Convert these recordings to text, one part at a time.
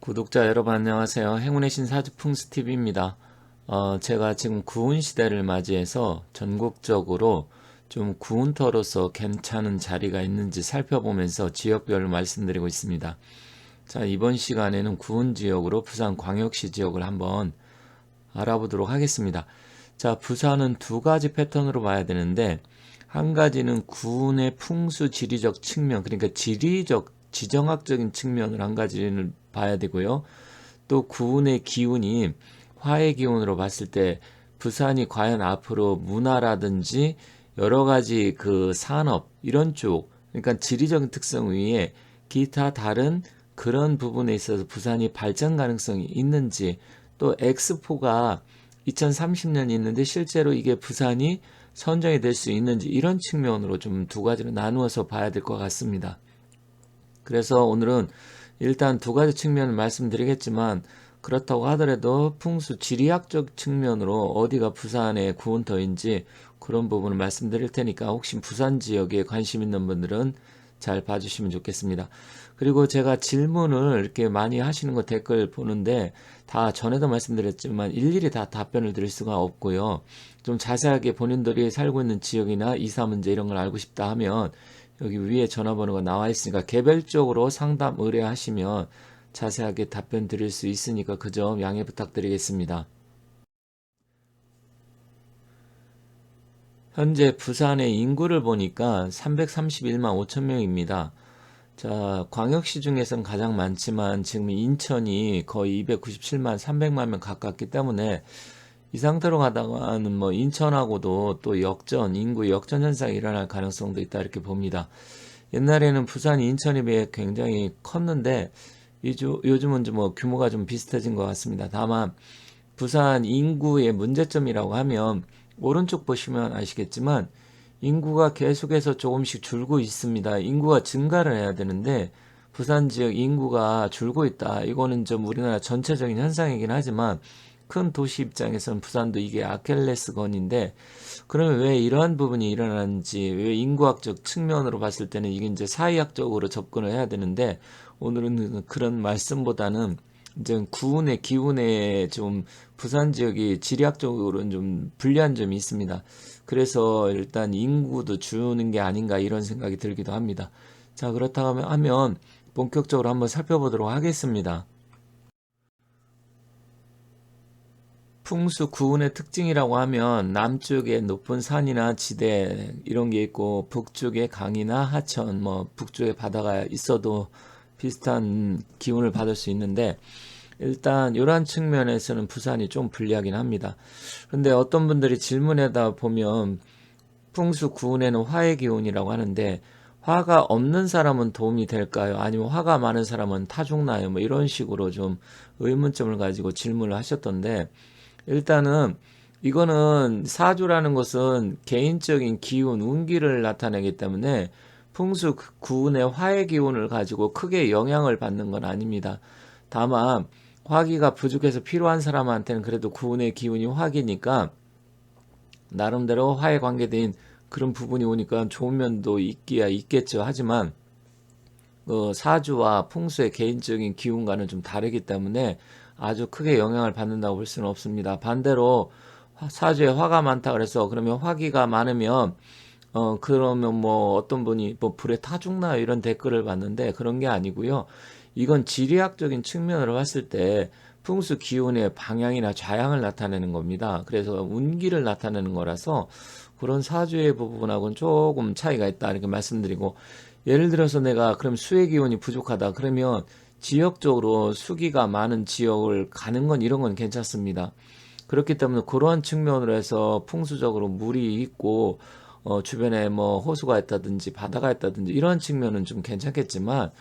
구독자 여러분 안녕하세요. 행운의 신 사주풍수TV입니다. 제가 지금 구운 시대를 맞이해서 전국적으로 좀 구운터로서 괜찮은 자리가 있는지 살펴보면서 지역별로 말씀드리고 있습니다. 자, 이번 시간에는 구운 지역으로 부산 광역시 지역을 한번 알아보도록 하겠습니다. 자, 부산은 두 가지 패턴으로 봐야 되는데, 한 가지는 구운의 풍수 지리적 측면, 그러니까 지정학적인 측면을 한 가지를 봐야 되고요. 또 구운의 기운이 화의 기운으로 봤을 때 부산이 과연 앞으로 문화라든지 여러 가지 그 산업 이런 쪽, 그러니까 지리적인 특성 위에 기타 다른 그런 부분에 있어서 부산이 발전 가능성이 있는지, 또 엑스포가 2030년 있는데 실제로 이게 부산이 선정이 될 수 있는지, 이런 측면으로 좀 두 가지로 나누어서 봐야 될 것 같습니다. 그래서 오늘은 일단 두 가지 측면을 말씀드리겠지만, 그렇다고 하더라도 풍수 지리학적 측면으로 어디가 부산의 구운터인지 그런 부분을 말씀드릴 테니까 혹시 부산 지역에 관심 있는 분들은 잘 봐주시면 좋겠습니다. 그리고 제가 질문을 이렇게 많이 하시는 거 댓글 보는데, 다 전에도 말씀드렸지만 일일이 다 답변을 드릴 수가 없고요. 좀 자세하게 본인들이 살고 있는 지역이나 이사 문제 이런 걸 알고 싶다 하면 여기 위에 전화번호가 나와 있으니까 개별적으로 상담 의뢰하시면 자세하게 답변 드릴 수 있으니까 그 점 양해 부탁드리겠습니다. 현재 부산의 인구를 보니까 331만 5천 명입니다. 자, 광역시 중에서는 가장 많지만 지금 인천이 거의 297만 300만 명 가깝기 때문에 이 상태로 가다가는 뭐 인천하고도 또 인구 역전 현상이 일어날 가능성도 있다 이렇게 봅니다. 옛날에는 부산이 인천에 비해 굉장히 컸는데 요즘은 좀 뭐 규모가 좀 비슷해진 것 같습니다. 다만 부산 인구의 문제점이라고 하면 오른쪽 보시면 아시겠지만 인구가 계속해서 조금씩 줄고 있습니다. 인구가 증가를 해야 되는데 부산 지역 인구가 줄고 있다. 이거는 좀 우리나라 전체적인 현상이긴 하지만 큰 도시 입장에서는 부산도 이게 아킬레스건인데, 그러면 왜 이러한 부분이 일어나는지, 왜 인구학적 측면으로 봤을 때는 이게 이제 사회학적으로 접근을 해야 되는데, 오늘은 그런 말씀보다는 이제 구운의 기운에 좀 부산 지역이 지리학적으로는 좀 불리한 점이 있습니다. 그래서 일단 인구도 주는 게 아닌가 이런 생각이 들기도 합니다. 자, 그렇다고 하면 본격적으로 한번 살펴보도록 하겠습니다. 풍수 구운의 특징이라고 하면 남쪽에 높은 산이나 지대 이런 게 있고, 북쪽에 강이나 하천, 뭐 북쪽에 바다가 있어도 비슷한 기운을 받을 수 있는데, 일단 이러한 측면에서는 부산이 좀 불리하긴 합니다. 근데 어떤 분들이 질문에다 보면 풍수 구운에는 화의 기운이라고 하는데, 화가 없는 사람은 도움이 될까요? 아니면 화가 많은 사람은 타죽나요? 뭐 이런 식으로 좀 의문점을 가지고 질문을 하셨던데, 일단은 이거는 사주라는 것은 개인적인 기운, 운기를 나타내기 때문에 풍수 구운의 화의 기운을 가지고 크게 영향을 받는 건 아닙니다. 다만 화기가 부족해서 필요한 사람한테는 그래도 구운의 기운이 화기니까 나름대로 화에 관계된 그런 부분이 오니까 좋은 면도 있기야 있겠죠. 하지만 사주와 풍수의 개인적인 기운과는 좀 다르기 때문에 아주 크게 영향을 받는다고 볼 수는 없습니다. 반대로 사주에 화가 많다 그래서 그러면 화기가 많으면 그러면 뭐 어떤 분이 뭐 불에 타 죽나 이런 댓글을 봤는데, 그런 게 아니고요. 이건 지리학적인 측면으로 봤을 때 풍수 기운의 방향이나 좌향을 나타내는 겁니다. 그래서 운기를 나타내는 거라서 그런 사주의 부분하고는 조금 차이가 있다 이렇게 말씀드리고, 예를 들어서 내가 그럼 수의 기운이 부족하다 그러면 지역적으로 수기가 많은 지역을 가는 건 이런 건 괜찮습니다. 그렇기 때문에 그러한 측면으로 해서 풍수적으로 물이 있고 주변에 뭐 호수가 있다든지 바다가 있다든지 이런 측면은 좀 괜찮겠지만,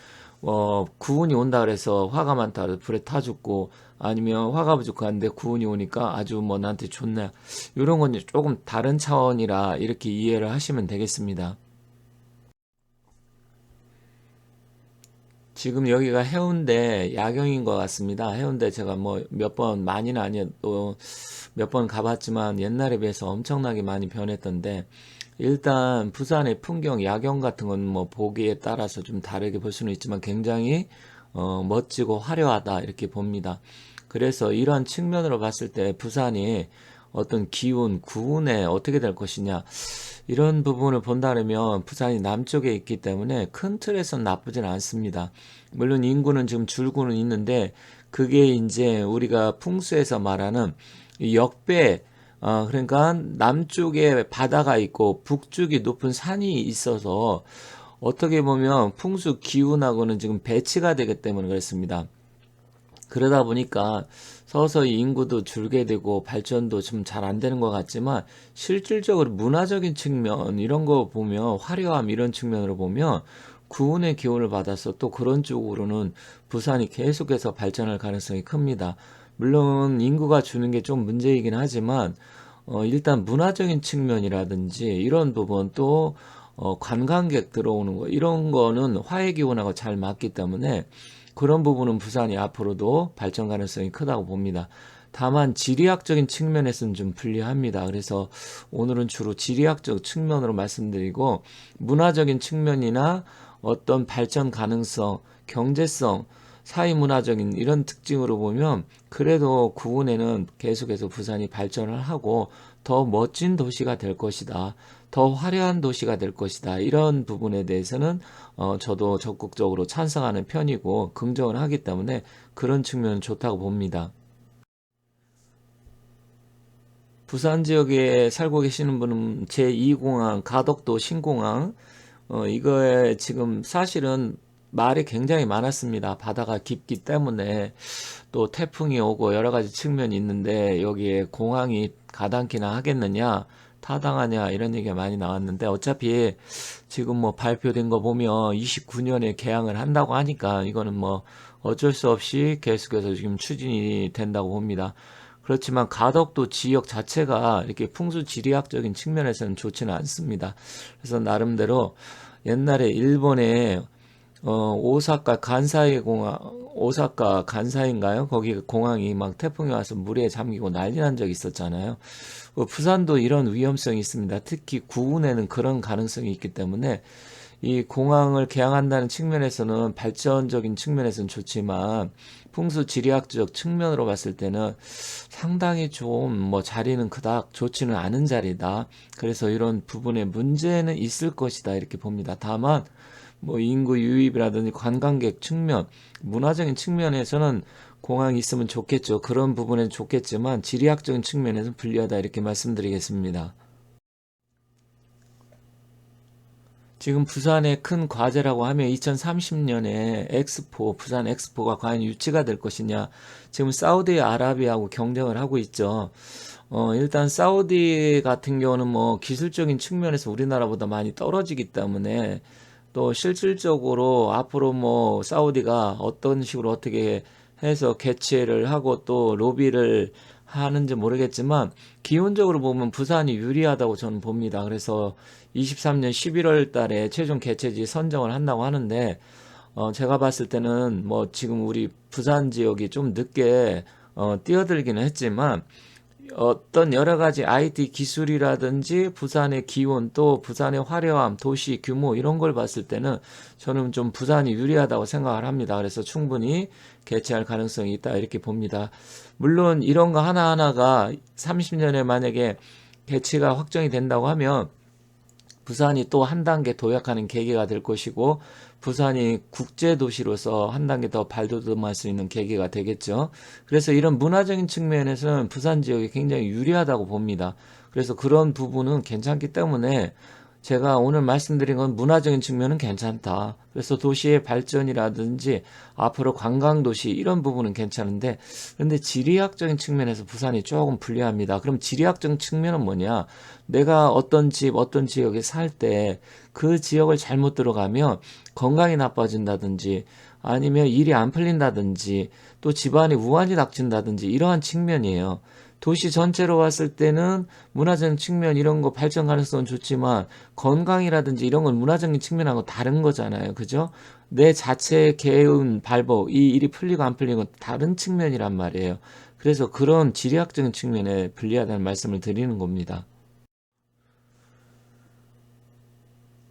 구운이 온다 그래서 화가 많다 그래서 불에 타 죽고, 아니면 화가 부족한데 구운이 오니까 아주 뭐 나한테 좋네, 이런 건 조금 다른 차원이라 이렇게 이해를 하시면 되겠습니다. 지금 여기가 해운대 야경인 것 같습니다. 해운대 제가 뭐 몇 번, 많이는 아니어도 몇 번 가봤지만 옛날에 비해서 엄청나게 많이 변했던데, 일단 부산의 풍경, 야경 같은 건 뭐 보기에 따라서 좀 다르게 볼 수는 있지만 굉장히 멋지고 화려하다 이렇게 봅니다. 그래서 이러한 측면으로 봤을 때 부산이 어떤 기운, 구운에 어떻게 될 것이냐 이런 부분을 본다면 부산이 남쪽에 있기 때문에 큰 틀에서 나쁘진 않습니다. 물론 인구는 지금 줄고는 있는데 그게 이제 우리가 풍수에서 말하는 역배 그러니까 남쪽에 바다가 있고 북쪽이 높은 산이 있어서 어떻게 보면 풍수 기운하고는 지금 배치가 되기 때문에 그렇습니다. 그러다 보니까 서서히 인구도 줄게 되고 발전도 좀 잘 안 되는 것 같지만 실질적으로 문화적인 측면 이런 거 보면 화려함 이런 측면으로 보면 구운의 기운을 받아서 또 그런 쪽으로는 부산이 계속해서 발전할 가능성이 큽니다. 물론 인구가 주는 게 좀 문제이긴 하지만 일단 문화적인 측면이라든지 이런 부분 또 관광객 들어오는 거 이런 거는 화해 기운하고 잘 맞기 때문에 그런 부분은 부산이 앞으로도 발전 가능성이 크다고 봅니다. 다만 지리학적인 측면에서는 좀 불리합니다. 그래서 오늘은 주로 지리학적 측면으로 말씀드리고 문화적인 측면이나 어떤 발전 가능성, 경제성, 사회문화적인 이런 특징으로 보면 그래도 구운에는 계속해서 부산이 발전을 하고 더 멋진 도시가 될 것이다. 더 화려한 도시가 될 것이다. 이런 부분에 대해서는 저도 적극적으로 찬성하는 편이고 긍정을 하기 때문에 그런 측면은 좋다고 봅니다. 부산 지역에 살고 계시는 분은 제2공항, 가덕도 신공항, 이거에 지금 사실은 말이 굉장히 많았습니다. 바다가 깊기 때문에 또 태풍이 오고 여러 가지 측면이 있는데 여기에 공항이 가당키나 하겠느냐, 타당하냐 이런 얘기가 많이 나왔는데 어차피 지금 뭐 발표된 거 보면 29년에 개항을 한다고 하니까 이거는 뭐 어쩔 수 없이 계속해서 지금 추진이 된다고 봅니다. 그렇지만 가덕도 지역 자체가 이렇게 풍수 지리학적인 측면에서는 좋지는 않습니다. 그래서 나름대로 옛날에 일본에 오사카 간사이 공항, 오사카 간사인가요? 거기 공항이 막 태풍이 와서 물에 잠기고 난리 난 적이 있었잖아요. 부산도 이런 위험성이 있습니다. 특히 구운에는 그런 가능성이 있기 때문에 이 공항을 개항한다는 측면에서는 발전적인 측면에서는 좋지만 풍수 지리학적 측면으로 봤을 때는 상당히 좀 뭐 자리는 그닥 좋지는 않은 자리다. 그래서 이런 부분에 문제는 있을 것이다. 이렇게 봅니다. 다만 뭐 인구 유입이라든지 관광객 측면, 문화적인 측면에서는 공항이 있으면 좋겠죠. 그런 부분은 좋겠지만 지리학적인 측면에서는 불리하다 이렇게 말씀드리겠습니다. 지금 부산의 큰 과제라고 하면 2030년에 엑스포, 부산 엑스포가 과연 유치가 될 것이냐. 지금 사우디아라비아하고 경쟁을 하고 있죠. 일단 사우디 같은 경우는 뭐 기술적인 측면에서 우리나라보다 많이 떨어지기 때문에 또 실질적으로 앞으로 뭐 사우디가 어떤 식으로 어떻게 해서 개최를 하고 또 로비를 하는지 모르겠지만 기본적으로 보면 부산이 유리하다고 저는 봅니다. 그래서 23년 11월 달에 최종 개최지 선정을 한다고 하는데 제가 봤을 때는 뭐 지금 우리 부산 지역이 좀 늦게 뛰어들기는 했지만 어떤 여러 가지 IT 기술이라든지 부산의 기온 또 부산의 화려함, 도시 규모 이런 걸 봤을 때는 저는 좀 부산이 유리하다고 생각을 합니다. 그래서 충분히 개최할 가능성이 있다 이렇게 봅니다. 물론 이런 거 하나하나가 30년에 만약에 개최가 확정이 된다고 하면 부산이 또 한 단계 도약하는 계기가 될 것이고 부산이 국제도시로서 한 단계 더 발돋움할 수 있는 계기가 되겠죠. 그래서 이런 문화적인 측면에서는 부산 지역이 굉장히 유리하다고 봅니다. 그래서 그런 부분은 괜찮기 때문에 제가 오늘 말씀드린 건 문화적인 측면은 괜찮다. 그래서 도시의 발전이라든지 앞으로 관광도시 이런 부분은 괜찮은데 그런데 지리학적인 측면에서 부산이 조금 불리합니다. 그럼 지리학적 측면은 뭐냐? 내가 어떤 집, 어떤 지역에 살 때 그 지역을 잘못 들어가면 건강이 나빠진다든지 아니면 일이 안 풀린다든지 또 집안에 우환이 닥친다든지 이러한 측면이에요. 도시 전체로 봤을 때는 문화적인 측면 이런 거 발전 가능성은 좋지만 건강이라든지 이런 건 문화적인 측면하고 다른 거잖아요. 그죠? 내 자체의 개운, 발복, 이 일이 풀리고 안 풀리고 다른 측면이란 말이에요. 그래서 그런 지리학적인 측면에 불리하다는 말씀을 드리는 겁니다.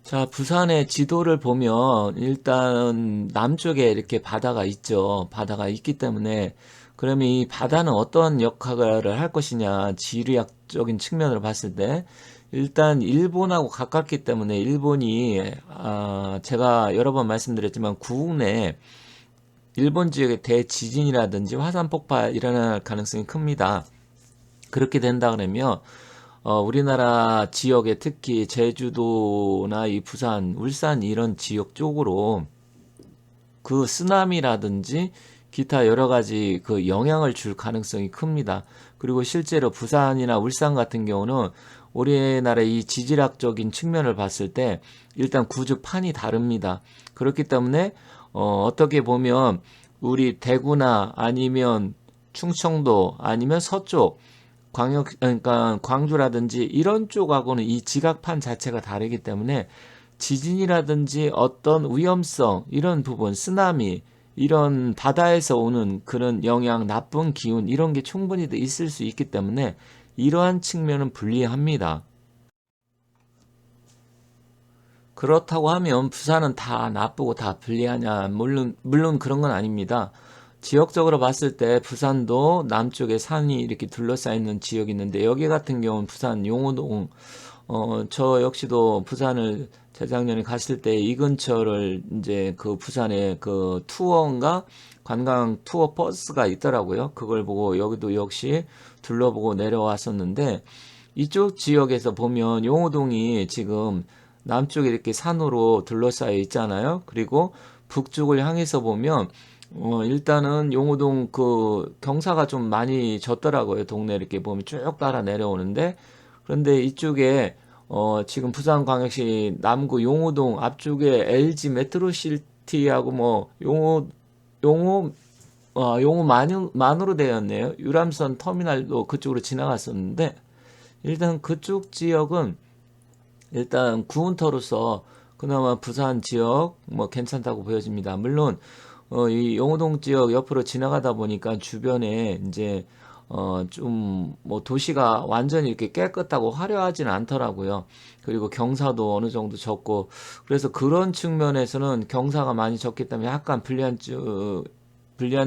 자, 부산의 지도를 보면 일단 남쪽에 이렇게 바다가 있죠. 바다가 있기 때문에 그러면 이 바다는 어떤 역할을 할 것이냐, 지리학적인 측면으로 봤을 때 일단 일본하고 가깝기 때문에 일본이 제가 여러 번 말씀드렸지만 구국 내 일본 지역의 대지진이라든지 화산 폭발 일어날 가능성이 큽니다. 그렇게 된다 그러면 우리나라 지역에 특히 제주도나 이 부산, 울산 이런 지역 쪽으로 그 쓰나미라든지 기타 여러 가지 그 영향을 줄 가능성이 큽니다. 그리고 실제로 부산이나 울산 같은 경우는 우리나라의 이 지질학적인 측면을 봤을 때 일단 구조판이 다릅니다. 그렇기 때문에 어떻게 보면 우리 대구나 아니면 충청도 아니면 서쪽 그러니까 광주라든지 이런 쪽하고는 이 지각판 자체가 다르기 때문에 지진이라든지 어떤 위험성, 이런 부분, 쓰나미, 이런 바다에서 오는 그런 영향, 나쁜 기운, 이런 게 충분히 있을 수 있기 때문에 이러한 측면은 불리합니다. 그렇다고 하면 부산은 다 나쁘고 다 불리하냐? 물론 그런 건 아닙니다. 지역적으로 봤을 때 부산도 남쪽에 산이 이렇게 둘러싸여 있는 지역이 있는데 여기 같은 경우는 부산 용호동 저 역시도 부산을 재작년에 갔을 때 이 근처를 이제 그 부산에 그 투어인가 관광 투어 버스가 있더라고요. 그걸 보고 여기도 역시 둘러보고 내려왔었는데 이쪽 지역에서 보면 용호동이 지금 남쪽에 이렇게 산으로 둘러싸여 있잖아요. 그리고 북쪽을 향해서 보면 일단은 용호동 그 경사가 좀 많이 졌더라고요. 동네 이렇게 보면 쭉 따라 내려오는데 그런데 이쪽에 지금 부산광역시 남구 용호동 앞쪽에 LG 메트로시티하고 뭐 용호 용호 만으로 되었네요. 유람선 터미널도 그쪽으로 지나갔었는데 일단 그쪽 지역은 일단 구운터로서 그나마 부산 지역 뭐 괜찮다고 보여집니다. 물론 이 용호동 지역 옆으로 지나가다 보니까 주변에 이제 좀 뭐 도시가 완전히 이렇게 깨끗하고 화려하지는 않더라고요. 그리고 경사도 어느 정도 적고 그래서 그런 측면에서는 경사가 많이 적기 때문에 약간 불리한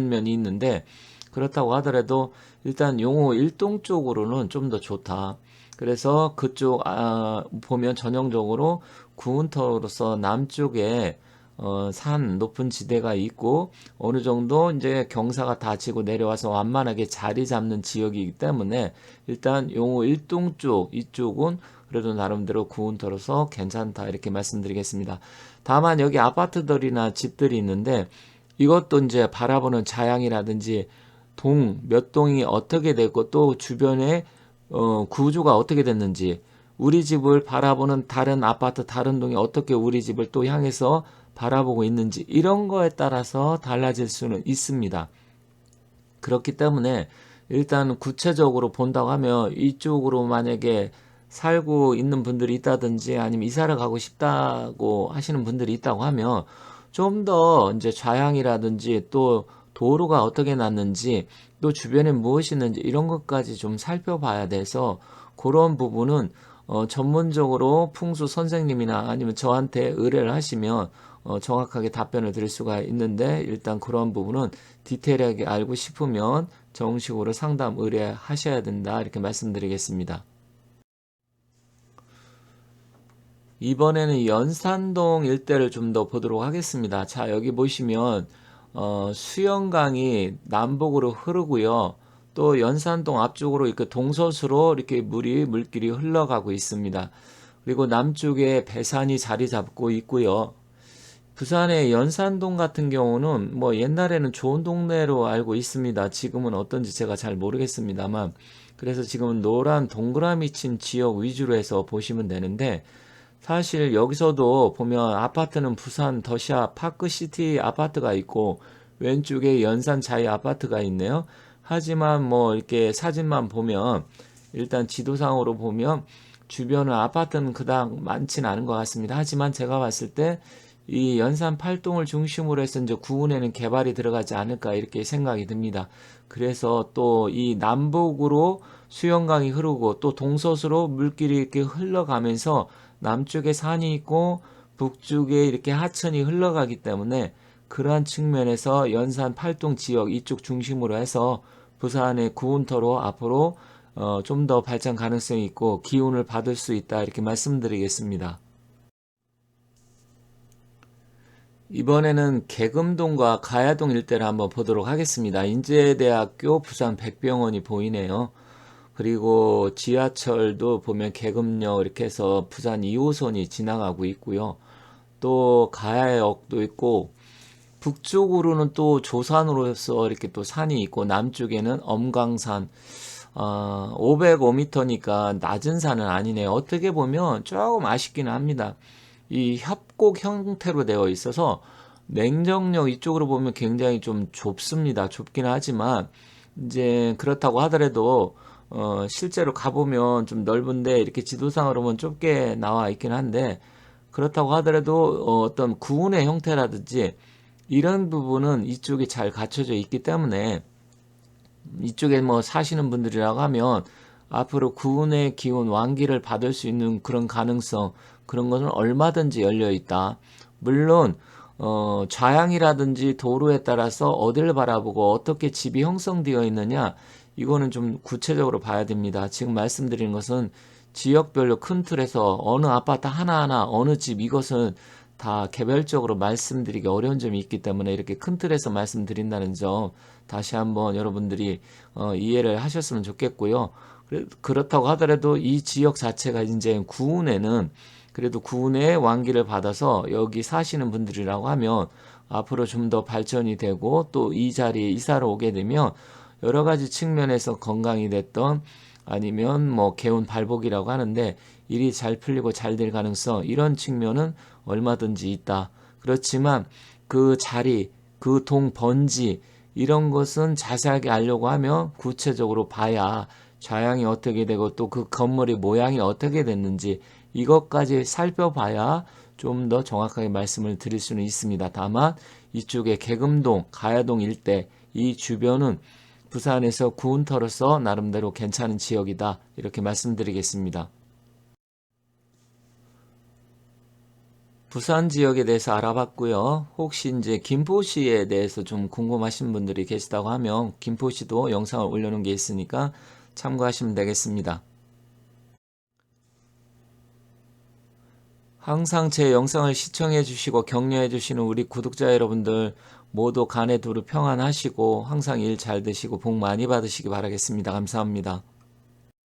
면이 있는데 그렇다고 하더라도 일단 용호 일동 쪽으로는 좀 더 좋다. 그래서 그쪽 보면 전형적으로 구운터로서 남쪽에 산 높은 지대가 있고 어느 정도 이제 경사가 닫히고 내려와서 완만하게 자리 잡는 지역이기 때문에 일단 용호 일동 쪽 이쪽은 그래도 나름대로 구운터로서 괜찮다 이렇게 말씀드리겠습니다. 다만 여기 아파트들이나 집들이 있는데 이것도 이제 바라보는 자양이라든지 몇 동이 어떻게 되고 또 주변에 구조가 어떻게 됐는지 우리 집을 바라보는 다른 아파트 다른 동이 어떻게 우리 집을 또 향해서 바라보고 있는지 이런 거에 따라서 달라질 수는 있습니다. 그렇기 때문에 일단 구체적으로 본다고 하면 이쪽으로 만약에 살고 있는 분들이 있다든지 아니면 이사를 가고 싶다고 하시는 분들이 있다고 하면 좀 더 이제 좌향이라든지 또 도로가 어떻게 났는지 또 주변에 무엇이 있는지 이런 것까지 좀 살펴봐야 돼서 그런 부분은 전문적으로 풍수 선생님이나 아니면 저한테 의뢰를 하시면 정확하게 답변을 드릴 수가 있는데 일단 그런 부분은 디테일하게 알고 싶으면 정식으로 상담 의뢰하셔야 된다 이렇게 말씀드리겠습니다. 이번에는 연산동 일대를 좀 더 보도록 하겠습니다. 자, 여기 보시면 수영강이 남북으로 흐르고요. 또 연산동 앞쪽으로 이렇게 동서수로 이렇게 물길이 흘러가고 있습니다. 그리고 남쪽에 배산이 자리 잡고 있고요. 부산의 연산동 같은 경우는 뭐 옛날에는 좋은 동네로 알고 있습니다. 지금은 어떤지 제가 잘 모르겠습니다만 그래서 지금은 노란 동그라미 친 지역 위주로 해서 보시면 되는데 사실 여기서도 보면 아파트는 부산 더샵 파크시티 아파트가 있고 왼쪽에 연산 자이 아파트가 있네요. 하지만 뭐 이렇게 사진만 보면 일단 지도상으로 보면 주변은 아파트는 그닥 많진 않은 것 같습니다. 하지만 제가 봤을 때 이 연산 팔동을 중심으로 해서 이제 구운에는 개발이 들어가지 않을까 이렇게 생각이 듭니다. 그래서 또 이 남북으로 수영강이 흐르고 또 동서수로 물길이 이렇게 흘러가면서 남쪽에 산이 있고 북쪽에 이렇게 하천이 흘러가기 때문에 그러한 측면에서 연산 팔동 지역 이쪽 중심으로 해서 부산의 구운터로 앞으로 좀 더 발전 가능성이 있고 기운을 받을 수 있다 이렇게 말씀드리겠습니다. 이번에는 계금동과 가야동 일대를 한번 보도록 하겠습니다. 인제대학교 부산 백병원이 보이네요. 그리고 지하철도 보면 계금역 이렇게 해서 부산 2호선이 지나가고 있고요. 또 가야역도 있고 북쪽으로는 또 조산으로서 이렇게 또 산이 있고 남쪽에는 엄강산 505m니까 낮은 산은 아니네요. 어떻게 보면 조금 아쉽기는 합니다. 이 협곡 형태로 되어 있어서 냉정역 이쪽으로 보면 굉장히 좀 좁습니다. 좁긴 하지만 이제 그렇다고 하더라도 실제로 가보면 좀 넓은데 이렇게 지도상으로 보면 좁게 나와 있긴 한데 그렇다고 하더라도 어떤 구운의 형태라든지 이런 부분은 이쪽이 잘 갖춰져 있기 때문에 이쪽에 뭐 사시는 분들이라고 하면 앞으로 구운의 기운 완기를 받을 수 있는 그런 가능성 그런 것은 얼마든지 열려 있다. 물론 좌향이라든지 도로에 따라서 어디를 바라보고 어떻게 집이 형성되어 있느냐 이거는 좀 구체적으로 봐야 됩니다. 지금 말씀드리는 것은 지역별로 큰 틀에서 어느 아파트 하나하나 어느 집 이것은 다 개별적으로 말씀드리기 어려운 점이 있기 때문에 이렇게 큰 틀에서 말씀드린다는 점 다시 한번 여러분들이 이해를 하셨으면 좋겠고요. 그렇다고 하더라도 이 지역 자체가 이제 구운에는 그래도 구운의 완기를 받아서 여기 사시는 분들이라고 하면 앞으로 좀 더 발전이 되고 또 이 자리에 이사를 오게 되면 여러 가지 측면에서 건강이 됐던 아니면 뭐 개운 발복이라고 하는데 일이 잘 풀리고 잘 될 가능성 이런 측면은 얼마든지 있다. 그렇지만 그 자리, 그 동 번지 이런 것은 자세하게 알려고 하면 구체적으로 봐야 좌향이 어떻게 되고 또 그 건물의 모양이 어떻게 됐는지 이것까지 살펴봐야 좀 더 정확하게 말씀을 드릴 수는 있습니다. 다만 이쪽에 계금동, 가야동 일대 이 주변은 부산에서 구운터로서 나름대로 괜찮은 지역이다. 이렇게 말씀드리겠습니다. 부산 지역에 대해서 알아봤고요. 혹시 이제 김포시에 대해서 좀 궁금하신 분들이 계시다고 하면 김포시도 영상을 올려놓은 게 있으니까 참고하시면 되겠습니다. 항상 제 영상을 시청해 주시고 격려해 주시는 우리 구독자 여러분들 모두 간에 두루 평안하시고 항상 일 잘 되시고 복 많이 받으시기 바라겠습니다. 감사합니다.